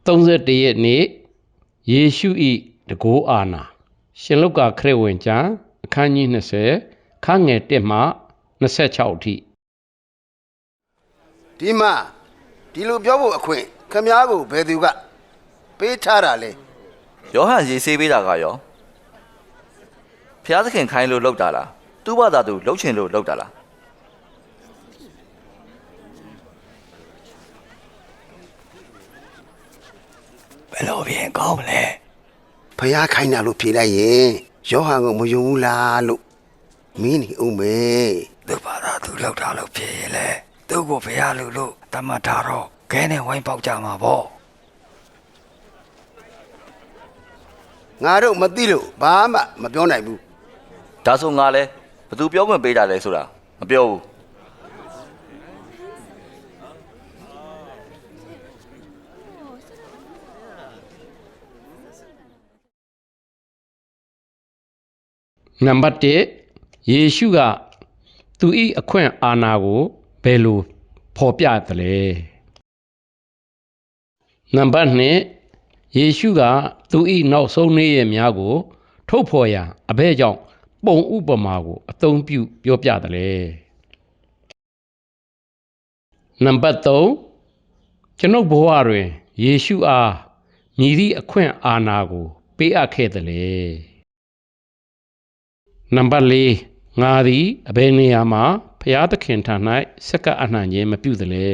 31ရက်နေ့ယေရှု၏တကိုးအာနာရှင်လုကာခရစ်ဝင်ကျမ်းအခန်းကြီး20ခန်းငယ်1မှ26အထိဒီမှာဒီလိုပြောဖို့အခွင့်ခမည်းကိုဘယ်သူကပေးထားတာလဲယောဟန်ရေးဆေးပေးတာကရောဖျားသခင်ခိုင်းလို့လောက်တာလားသူ့ဘာသာသူလှုပ်ချင်လို့လောက်တာလားဘယ်လိုပြင်ကောင်းမလဲဖျားခိုင်းတာလို့ဖြေလိုက်ရင်ယောဟန်ကိုမယုံဘူးလားလို့မင်းနေဦးမေသူ့ဘာသာသူလောက်တာလို့ဖြေရင်လေသူ့ကိုဖျားလို့တမတ်ထားတော့ခဲနဲ့ဝိုင်းပေါက်ကြမှာပေါ့ငါတို့မသိလို့ဘာမှမပြောနိုင်ဘူးဒါဆိုငါလဲဘသူပြောခွင့်ပေးတာလဲဆိုတာမပြောဘူးနံပါတ်1ယေရှုကသူ၏အခွင့်အာဏာကိုဘယ်လိုဖော်ပြသလဲနံပါတ်2ယေရှုကသူ၏နောက်ဆုံးနေ့ရက်များကိုထုတ်ဖော်ရန်အဘဲကြောင့်ပုံဥပမာကိုအသုံးပြုပြောပြသလဲနံပါတ်3ကျွန်ုပ်ဘဝတွင်ယေရှုအားမြည်သည့်အခွင့်အာဏာကိုပေးအပ်ခဲ့သလဲနံပါတ်4ငါသည်အဘယ်နေရာမှာဖျားသခင်ထံ၌စက္ကပ်အနှံ့ခြင်းမပြုသလဲ